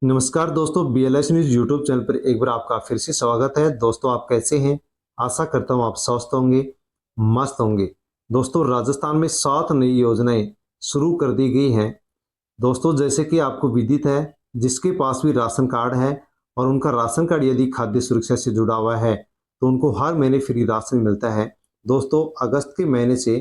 नमस्कार दोस्तों, BLS news YouTube channel पर एक बार आपका फिर से स्वागत है। दोस्तों, आप कैसे हैं? आशा करता हूँ आप स्वस्थ होंगे, मस्त होंगे। दोस्तों, राजस्थान में 7 नई योजनाएं शुरू कर दी गई हैं। दोस्तों, जैसे कि आपको विदित है, जिसके पास भी राशन कार्ड है और उनका राशन कार्ड यदि खाद्य सुरक्षा से जुड़ा हुआ है, तो उनको हर महीने फ्री राशन मिलता है। दोस्तों, अगस्त के महीने से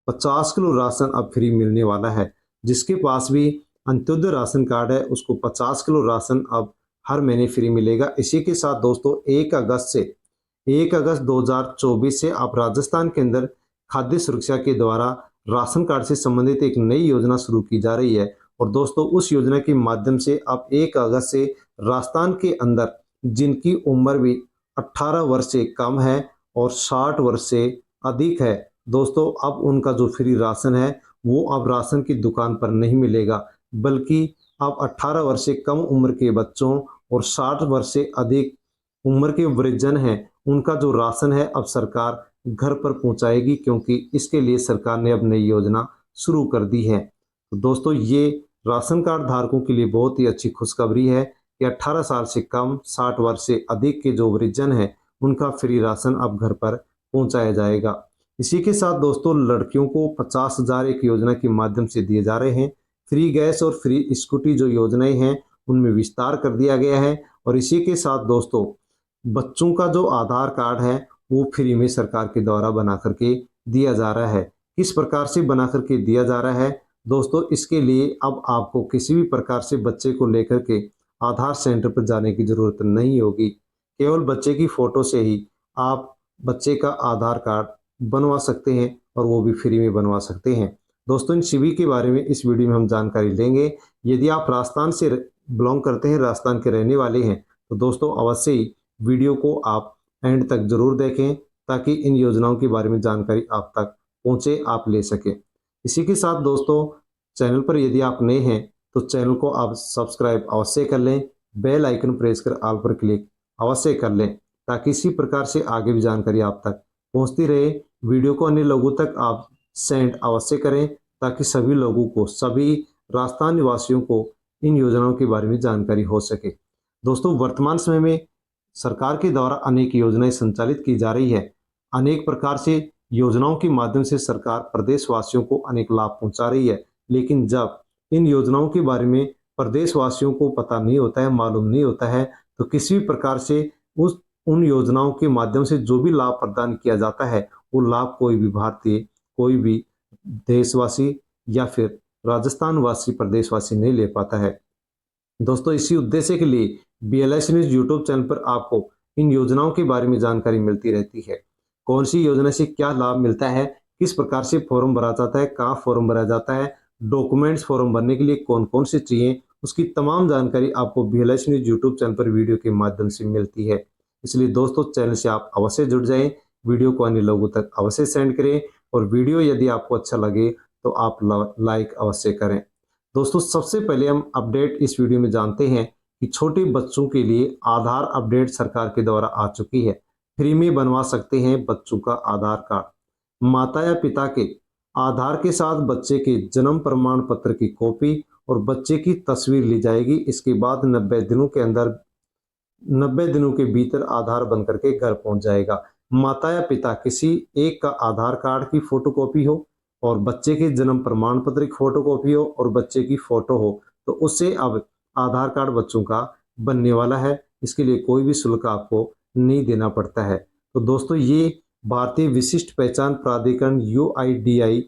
50 किलो राशन अब फ्री मिलने वाला है। जिसके पास भी अंत्योदय राशन कार्ड है, उसको 50 किलो राशन अब हर महीने फ्री मिलेगा। इसी के साथ दोस्तों 1 अगस्त 2024 से आप राजस्थान के अंदर खाद्य सुरक्षा के द्वारा राशन कार्ड से संबंधित एक नई योजना शुरू की जा रही है। और दोस्तों, उस योजना के माध्यम से अब 1 अगस्त से राजस्थान के अंदर जिनकी उम्र भी 18 वर्ष से कम है और 60 वर्ष से अधिक है, दोस्तों अब उनका जो फ्री राशन है वो अब राशन की दुकान पर नहीं मिलेगा, बल्कि अब 18 वर्ष से कम उम्र के बच्चों और 60 वर्ष से अधिक उम्र के वृद्धजन हैं, उनका जो राशन है अब सरकार घर पर पहुंचाएगी, क्योंकि इसके लिए सरकार ने अब नई योजना शुरू कर दी है। तो दोस्तों, ये राशन कार्ड धारकों के लिए बहुत ही अच्छी खुशखबरी है कि 18 साल से कम 60 वर्ष से अधिक के जो वृद्धजन हैं उनका फ्री राशन अब घर पर पहुंचाया जाएगा। इसी के साथ दोस्तों, लड़कियों को 50,000 एक योजना के माध्यम से दिए जा रहे हैं। फ्री गैस और फ्री स्कूटी जो योजनाएं हैं उनमें विस्तार कर दिया गया है। और इसी के साथ दोस्तों, बच्चों का जो आधार कार्ड है वो फ्री में सरकार के द्वारा बना करके दिया जा रहा है। किस प्रकार से बना करके दिया जा रहा है दोस्तों, इसके लिए अब आपको किसी भी प्रकार से बच्चे को लेकर के आधार सेंटर पर जाने की जरूरत नहीं होगी। केवल बच्चे की फोटो से ही आप बच्चे का आधार कार्ड बनवा सकते हैं और वो भी फ्री में बनवा सकते हैं। दोस्तों, इन सभी के बारे में इस वीडियो में हम जानकारी लेंगे। यदि आप राजस्थान से बिलोंग करते हैं, राजस्थान के रहने वाले हैं, तो दोस्तों अवश्य ही वीडियो को आप एंड तक जरूर देखें, ताकि इन योजनाओं के बारे में जानकारी आप तक पहुंचे, आप ले सकें। इसी के साथ दोस्तों, चैनल पर यदि आप नए हैं तो चैनल को आप सब्सक्राइब अवश्य कर लें, बेल आइकन प्रेस कर ऑल पर क्लिक अवश्य कर लें, ताकि इसी प्रकार से आगे भी जानकारी आप तक पहुंचती रहे। वीडियो को अन्य लोगों तक आप सेंड अवश्य करें, ताकि सभी लोगों को, सभी राजस्थान निवासियों को इन योजनाओं के बारे में जानकारी हो सके। दोस्तों, वर्तमान समय में सरकार के द्वारा अनेक योजनाएं संचालित की जा रही है। अनेक प्रकार से योजनाओं के माध्यम से सरकार प्रदेशवासियों को अनेक लाभ पहुंचा रही है। लेकिन जब इन योजनाओं के बारे में प्रदेशवासियों को पता नहीं होता है, मालूम नहीं होता है, तो किसी भी प्रकार से उन योजनाओं के माध्यम से जो भी लाभ प्रदान किया जाता है, वो लाभ कोई भी भारतीय, कोई भी देशवासी या फिर राजस्थान वासी प्रदेशवासी नहीं ले पाता है। दोस्तों, इसी उद्देश्य के लिए BLS न्यूज़ यूट्यूब चैनल पर आपको इन योजनाओं के बारे में जानकारी मिलती रहती है। कौन सी योजना से क्या लाभ मिलता है, किस प्रकार से फॉर्म भरा जाता है, कहाँ फॉर्म भरा जाता है, डॉक्यूमेंट्स फॉर्म भरने के लिए कौन कौन से चाहिए, उसकी तमाम जानकारी आपको BLS न्यूज़ यूट्यूब चैनल पर वीडियो के माध्यम से मिलती है। इसलिए दोस्तों, चैनल से आप अवश्य जुड़ जाएं, वीडियो को अन्य लोगों तक अवश्य सेंड करें, और वीडियो यदि आपको अच्छा लगे तो आप लाइक अवश्य करें। दोस्तों, सबसे पहले हम अपडेट इस वीडियो में जानते हैं कि छोटे बच्चों के लिए आधार अपडेट सरकार के द्वारा आ चुकी है। फ्री में बनवा सकते हैं बच्चों का आधार कार्ड। माता या पिता के आधार के साथ बच्चे के जन्म प्रमाण पत्र की कॉपी और बच्चे की तस्वीर ली जाएगी। इसके बाद 90 दिनों के भीतर आधार बन करके घर पहुंच जाएगा। माता या पिता किसी एक का आधार कार्ड की फोटोकॉपी हो और बच्चे के जन्म प्रमाण पत्र की फोटोकॉपी हो और बच्चे की फोटो हो, तो उससे अब आधार कार्ड बच्चों का बनने वाला है। इसके लिए कोई भी शुल्क आपको नहीं देना पड़ता है। तो दोस्तों, ये भारतीय विशिष्ट पहचान प्राधिकरण UIDAI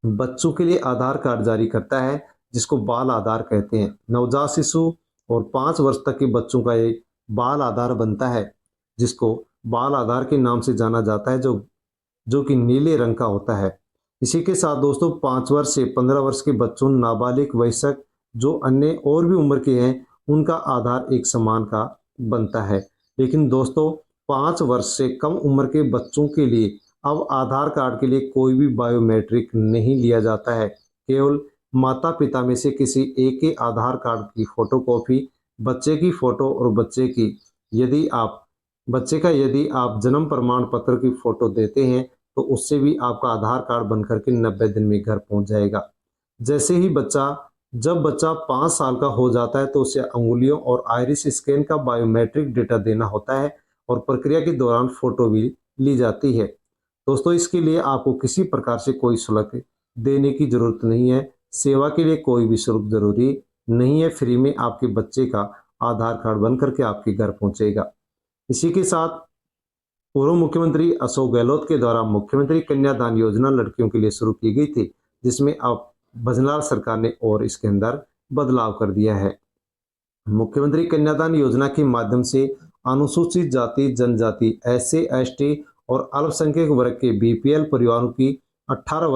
बच्चों के लिए आधार कार्ड जारी करता है, जिसको बाल आधार कहते हैं। नवजात शिशु और 5 वर्ष तक के बच्चों का एक बाल आधार बनता है, जिसको बाल आधार के नाम से जाना जाता है, जो कि नीले रंग का होता है। इसी के साथ दोस्तों, 5 वर्ष से 15 वर्ष के बच्चों, नाबालिग, वयस्क, जो अन्य और भी उम्र के हैं, उनका आधार एक समान का बनता है। लेकिन दोस्तों, 5 वर्ष से कम उम्र के बच्चों के लिए अब आधार कार्ड के लिए कोई भी बायोमेट्रिक नहीं लिया जाता है। केवल माता पिता में से किसी एक के आधार कार्ड की फोटोकॉपी, बच्चे की फोटो और यदि आप जन्म प्रमाण पत्र की फोटो देते हैं, तो उससे भी आपका आधार कार्ड बनकर के 90 दिन में घर पहुंच जाएगा। जैसे ही बच्चा जब बच्चा 5 साल का हो जाता है तो उसे अंगुलियों और आइरिस स्कैन का बायोमेट्रिक डेटा देना होता है और प्रक्रिया के दौरान फोटो भी ली जाती है। दोस्तों, इसके लिए आपको किसी प्रकार से कोई शुल्क देने की ज़रूरत नहीं है। सेवा के लिए कोई भी शुल्क ज़रूरी नहीं है। फ्री में आपके बच्चे का आधार कार्ड बन करके आपके घर पहुंचेगा। इसी के साथ पूर्व मुख्यमंत्री अशोक गहलोत के द्वारा मुख्यमंत्री कन्यादान योजना लड़कियों के लिए शुरू की गई थी, जिसमें अब भजनलाल सरकार ने और इसके अंदर बदलाव कर दिया है। मुख्यमंत्री कन्यादान योजना के माध्यम से अनुसूचित जाति जनजाति एससी एसटी और अल्पसंख्यक वर्ग के बीपीएल परिवारों की 18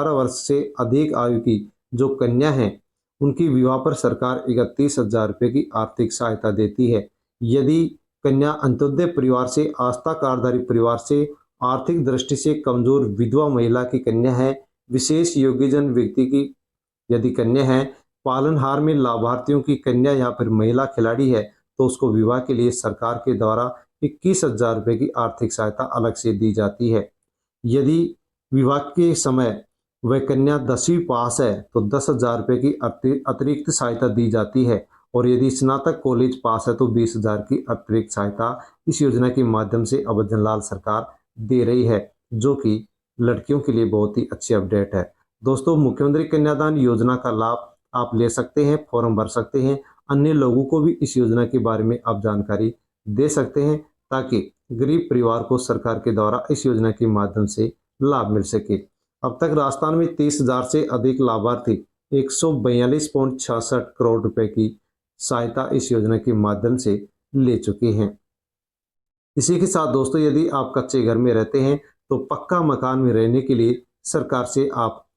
वर्ष से अधिक आयु की जो कन्या हैं, उनकी विवाह पर सरकार 31,000 रुपये की आर्थिक सहायता देती है। यदि कन्या अंत्योदय परिवार से आस्था कार्डधारी परिवार से आर्थिक दृष्टि से कमजोर विधवा महिला की कन्या है, विशेष योग्यजन व्यक्ति की यदि कन्या है, पालनहार में लाभार्थियों की कन्या या फिर महिला खिलाड़ी है, तो उसको विवाह के लिए सरकार के द्वारा 21,000 रुपये की आर्थिक सहायता अलग से दी जाती है। यदि विवाह के समय वह कन्या 10वीं पास है तो 10,000 रुपये की अतिरिक्त सहायता दी जाती है और यदि स्नातक कॉलेज पास है तो 20,000 की अतिरिक्त सहायता इस योजना के माध्यम से अब भजनलाल सरकार दे रही है, जो कि लड़कियों के लिए बहुत ही अच्छी अपडेट है। दोस्तों, मुख्यमंत्री कन्यादान योजना का लाभ आप ले सकते हैं, फॉर्म भर सकते हैं, अन्य लोगों को भी इस योजना के बारे में आप जानकारी दे सकते हैं, ताकि गरीब परिवार को सरकार के द्वारा इस योजना के माध्यम से लाभ मिल सके। अब तक राजस्थान में 30,000 से अधिक लाभार्थी 142.66 करोड़ रुपए की सहायता इस योजना के माध्यम से ले चुके हैं। इसी के साथ दोस्तों, यदि आप कच्चे घर में रहते हैं तो पक्का मकान में रहने के लिए सरकार से आप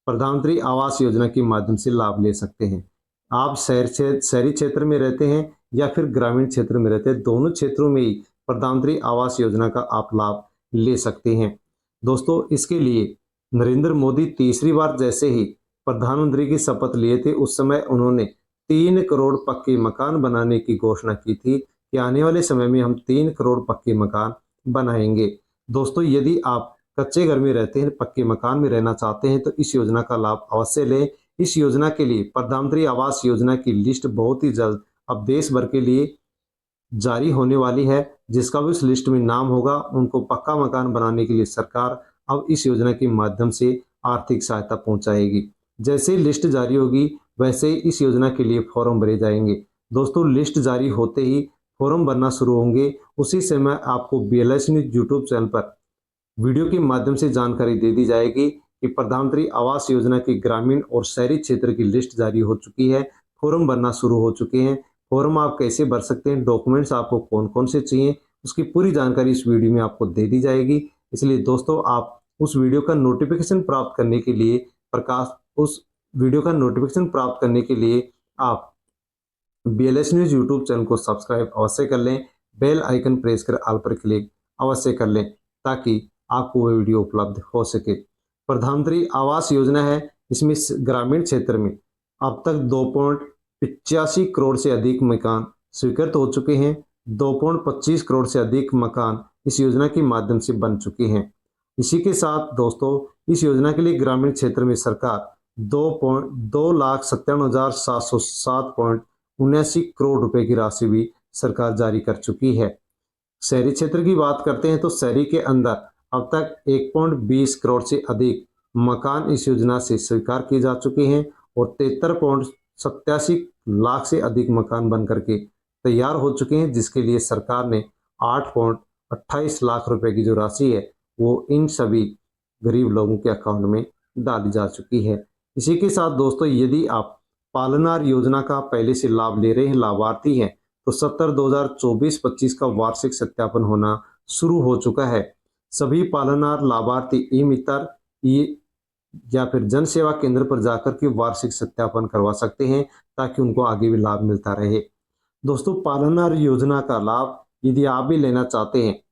प्रधानमंत्री आवास योजना के माध्यम से लाभ ले सकते हैं। आप शहरी क्षेत्र में रहते हैं या फिर ग्रामीण क्षेत्र में रहते हैं, दोनों क्षेत्रों में ही प्रधानमंत्री आवास योजना का आप लाभ ले सकते हैं। दोस्तों, इसके लिए नरेंद्र मोदी तीसरी बार जैसे ही प्रधानमंत्री की शपथ लिए थे, उस समय उन्होंने 3 करोड़ पक्के मकान बनाने की घोषणा की थी कि आने वाले समय में हम 3 करोड़ पक्के मकान बनाएंगे। दोस्तों, यदि आप कच्चे घर में रहते हैं, पक्के मकान में रहना चाहते हैं, तो इस योजना का लाभ अवश्य लें। इस योजना के लिए प्रधानमंत्री आवास योजना की लिस्ट बहुत ही जल्द अब देश भर के लिए जारी होने वाली है। जिसका भी उस लिस्ट में नाम होगा, उनको पक्का मकान बनाने के लिए सरकार अब इस योजना के माध्यम से आर्थिक सहायता पहुंचाएगी। जैसे ही लिस्ट जारी होगी, वैसे ही इस योजना के लिए फॉर्म भरे जाएंगे। दोस्तों, लिस्ट जारी होते ही फॉर्म भरना शुरू होंगे, उसी समय आपको BLS न्यूज यूट्यूब चैनल पर वीडियो के माध्यम से जानकारी दे दी जाएगी कि प्रधानमंत्री आवास योजना की ग्रामीण और शहरी क्षेत्र की लिस्ट जारी हो चुकी है, फॉर्म भरना शुरू हो चुके हैं। फॉर्म आप कैसे भर सकते हैं, डॉक्यूमेंट्स आपको कौन कौन से चाहिए, उसकी पूरी जानकारी इस वीडियो में आपको दे दी जाएगी। इसलिए दोस्तों, आप उस वीडियो का नोटिफिकेशन प्राप्त करने के लिए आप BLS न्यूज यूट्यूब चैनल को सब्सक्राइब अवश्य कर लें, बेल आइकन प्रेस कर ऑल पर क्लिक अवश्य कर लें, ताकि आपको वह वीडियो उपलब्ध हो सके। प्रधानमंत्री आवास योजना है, इसमें ग्रामीण क्षेत्र में अब तक 2.85 करोड़ से अधिक मकान स्वीकृत हो चुके हैं। 2.25 करोड़ से अधिक मकान इस योजना के माध्यम से बन चुके हैं। इसी के साथ दोस्तों, इस योजना के लिए ग्रामीण क्षेत्र में सरकार 2,57,707.79 करोड़ रुपए की राशि भी सरकार जारी कर चुकी है। शहरी क्षेत्र की बात करते हैं तो शहरी के अंदर अब तक 1.20 करोड़ से अधिक मकान इस योजना से स्वीकार किए जा चुके हैं और 73.87 लाख से अधिक मकान बन करके तैयार हो चुके हैं, जिसके लिए सरकार ने 8.28 लाख रुपए की जो राशि है वो इन सभी गरीब लोगों के अकाउंट में डाली जा चुकी है। इसी के साथ दोस्तों, यदि आप पालनहार योजना का पहले से लाभ ले रहे हैं, लाभार्थी हैं, तो 70/2024-25 का वार्षिक सत्यापन होना शुरू हो चुका है। सभी पालनहार लाभार्थी ई-मित्र या फिर जन सेवा केंद्र पर जाकर के वार्षिक सत्यापन करवा सकते हैं, ताकि उनको आगे भी लाभ मिलता रहे। दोस्तों, पालनहार योजना का लाभ यदि आप भी लेना चाहते हैं,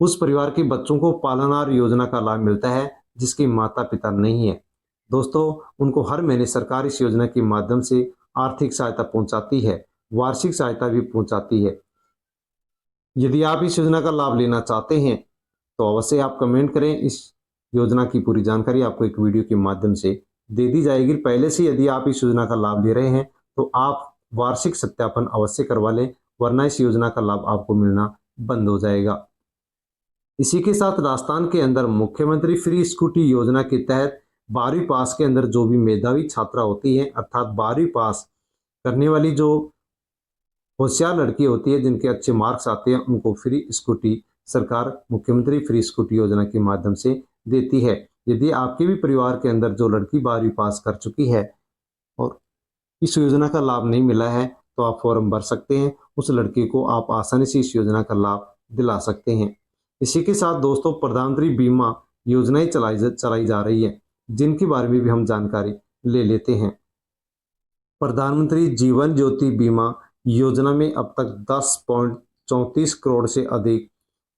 उस परिवार के बच्चों को पालनहार योजना का लाभ मिलता है जिसके माता पिता नहीं है। दोस्तों, उनको हर महीने सरकार इस योजना के माध्यम से आर्थिक सहायता पहुंचाती है, वार्षिक सहायता भी पहुंचाती है। यदि आप इस योजना का लाभ लेना चाहते हैं तो अवश्य आप कमेंट करें। इस योजना की पूरी जानकारी आपको एक वीडियो के माध्यम से दे दी जाएगी। पहले से यदि आप इस योजना का लाभ ले रहे हैं तो आप वार्षिक सत्यापन अवश्य करवा लें, वरना इस योजना का लाभ आपको मिलना बंद हो जाएगा। इसी के साथ राजस्थान के अंदर मुख्यमंत्री फ्री स्कूटी योजना के तहत 12वीं पास के अंदर जो भी मेधावी छात्रा होती है, अर्थात 12वीं पास करने वाली जो होशियार लड़की होती है, जिनके अच्छे मार्क्स आते हैं, उनको फ्री स्कूटी सरकार मुख्यमंत्री फ्री स्कूटी योजना के माध्यम से देती है। यदि आपके भी परिवार के अंदर जो लड़की 12वीं पास कर चुकी है और इस योजना का लाभ नहीं मिला है, तो आप फॉर्म भर सकते हैं। उस लड़की को आप आसानी से इस योजना का लाभ दिला सकते हैं। इसी के साथ दोस्तों प्रधानमंत्री बीमा योजनाएं चलाई जा रही है, जिनके बारे में भी हम जानकारी ले लेते हैं। प्रधानमंत्री जीवन ज्योति बीमा योजना में अब तक 10.34 करोड़ से अधिक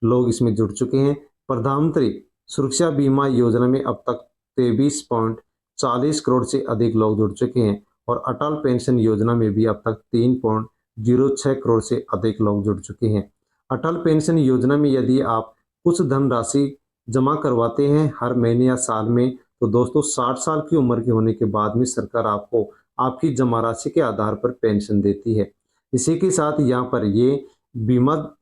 लोग इसमें जुड़ चुके हैं। प्रधानमंत्री सुरक्षा बीमा योजना में अब तक 23.40 करोड़ से अधिक लोग जुड़ चुके हैं और अटल पेंशन योजना में भी अब तक 3.06 करोड़ से अधिक लोग जुड़ चुके हैं। अटल पेंशन योजना में यदि आप कुछ धनराशि जमा करवाते हैं हर महीने या साल में, तो दोस्तों 60 साल की उम्र के होने के बाद में सरकार आपको आपकी जमा राशि के आधार पर पेंशन देती है। इसी के साथ यहाँ पर ये बीमा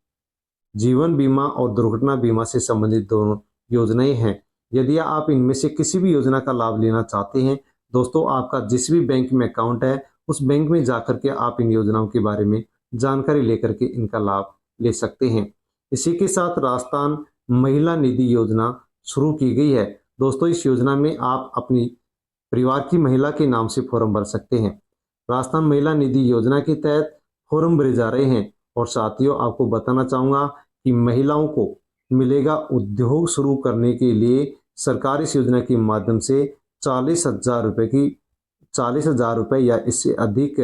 जीवन बीमा और दुर्घटना बीमा से संबंधित दोनों योजनाएं हैं। यदि आप इनमें से किसी भी योजना का लाभ लेना चाहते हैं, दोस्तों आपका जिस भी बैंक में अकाउंट है उस बैंक में जाकर के आप इन योजनाओं के बारे में जानकारी लेकर के इनका लाभ ले सकते हैं। इसी के साथ राजस्थान महिला निधि योजना शुरू की गई है। दोस्तों इस योजना में आप अपनी परिवार की महिला के नाम से फॉर्म भर सकते हैं। राजस्थान महिला निधि योजना के तहत फॉर्म भरे जा रहे हैं और साथियों आपको बताना चाहूँगा कि महिलाओं को मिलेगा उद्योग शुरू करने के लिए सरकार इस योजना के माध्यम से 40,000 रुपये या इससे अधिक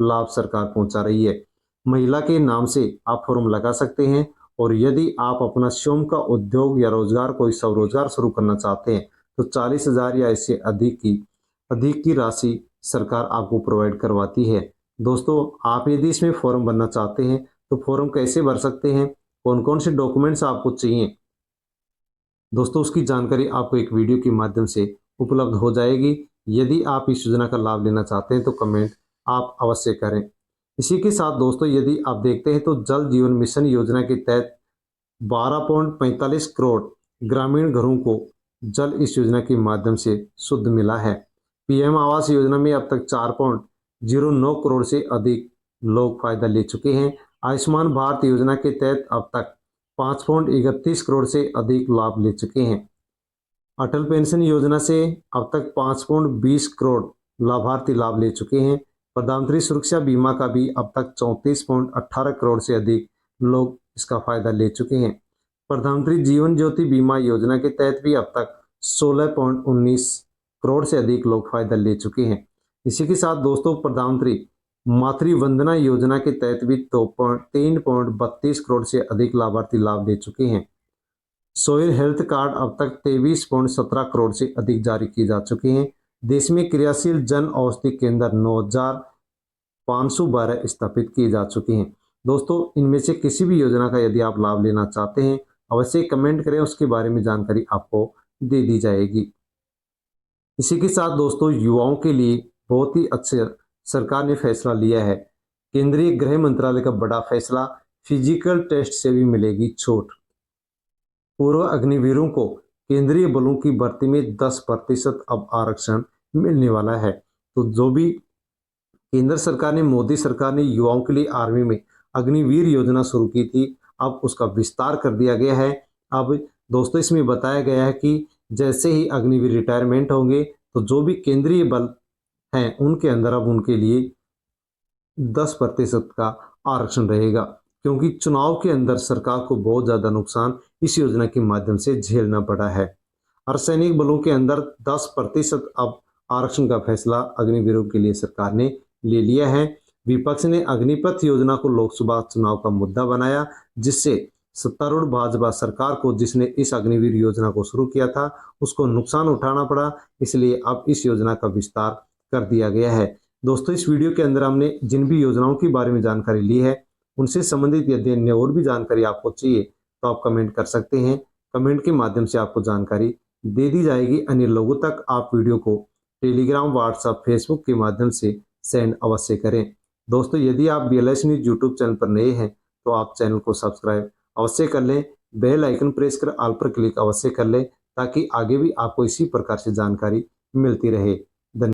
लाभ सरकार पहुंचा रही है। महिला के नाम से आप फॉर्म लगा सकते हैं और यदि आप अपना स्वयं का उद्योग या रोजगार कोई स्वरोजगार शुरू करना चाहते हैं तो 40,000 या इससे अधिक की राशि सरकार आपको प्रोवाइड करवाती है। दोस्तों आप यदि इसमें फॉर्म भरना चाहते हैं तो फॉर्म कैसे भर सकते हैं, कौन कौन से डॉक्यूमेंट्स आपको चाहिए, दोस्तों उसकी जानकारी आपको एक वीडियो के माध्यम से उपलब्ध हो जाएगी। यदि आप इस योजना का लाभ लेना चाहते हैं तो कमेंट आप अवश्य करें। इसी के साथ दोस्तों यदि आप देखते हैं तो जल जीवन मिशन योजना के तहत 12.45 करोड़ ग्रामीण घरों को जल इस योजना के माध्यम से शुद्ध मिला है। पीएम आवास योजना में अब तक 4.09 करोड़ से अधिक लोग फायदा ले चुके हैं। आयुष्मान भारत योजना के तहत अब तक 5.31 करोड़ से अधिक लाभ ले चुके हैं। अटल पेंशन योजना से अब तक 5.20 करोड़ लाभार्थी लाभ ले चुके हैं। प्रधानमंत्री सुरक्षा बीमा का भी अब तक 34.18 करोड़ से अधिक लोग इसका फायदा ले चुके हैं। प्रधानमंत्री जीवन ज्योति बीमा योजना के तहत भी अब तक 16.19 करोड़ से अधिक लोग फायदा ले चुके हैं। इसी के साथ दोस्तों प्रधानमंत्री मातृ वंदना योजना के तहत भी 3.32 करोड़ से अधिक लाभार्थी लाभ ले चुके हैं। सोयल हेल्थ कार्ड अब तक 23.17 करोड़ से अधिक जारी किए जा चुके हैं। देश में क्रियाशील जन औषधि केंद्र 9,512 स्थापित किए जा चुके हैं। दोस्तों इनमें से किसी भी योजना का यदि आप लाभ लेना चाहते हैं अवश्य कमेंट करें, उसके बारे में जानकारी आपको दे दी जाएगी। इसी के साथ दोस्तों युवाओं के लिए बहुत ही अच्छे सरकार ने फैसला लिया है। केंद्रीय गृह मंत्रालय का बड़ा फैसला, फिजिकल टेस्ट से भी मिलेगी छूट। पूर्व अग्निवीरों को केंद्रीय बलों की भर्ती में 10% अब आरक्षण मिलने वाला है। तो जो भी केंद्र सरकार ने, मोदी सरकार ने युवाओं के लिए आर्मी में अग्निवीर योजना शुरू की थी, अब उसका विस्तार कर दिया गया है। अब दोस्तों इसमें बताया गया है कि जैसे ही अग्निवीर रिटायरमेंट होंगे तो जो भी केंद्रीय बल हैं उनके अंदर अब उनके लिए 10% का आरक्षण रहेगा, क्योंकि चुनाव के अंदर सरकार को बहुत ज़्यादा नुकसान इस योजना के माध्यम से झेलना पड़ा है। अर्धसैनिक बलों के अंदर 10% अब आरक्षण का फैसला अग्निवीरों के लिए सरकार ने ले लिया है। विपक्ष ने अग्निपथ योजना को लोकसभा चुनाव का मुद्दा बनाया, जिससे सत्तारूढ़ भाजपा सरकार को, जिसने इस अग्निवीर योजना को शुरू किया था, उसको नुकसान उठाना पड़ा। इसलिए अब इस योजना का विस्तार कर दिया गया है। दोस्तों इस वीडियो के अंदर हमने जिन भी योजनाओं के बारे में जानकारी ली है उनसे संबंधित यदि अन्य और भी जानकारी आपको चाहिए तो आप कमेंट कर सकते हैं। कमेंट के माध्यम से आपको जानकारी दे दी जाएगी। अन्य लोगों तक आप वीडियो को टेलीग्राम, व्हाट्सएप, फेसबुक के माध्यम से सेंड अवश्य करें। दोस्तों, यदि आप BLS न्यूज़ यूट्यूब चैनल पर नए हैं तो आप चैनल को सब्सक्राइब अवश्य कर लें, बेल आइकन प्रेस कर ऑल पर क्लिक अवश्य कर लें ताकि आगे भी आपको इसी प्रकार से जानकारी मिलती रहे।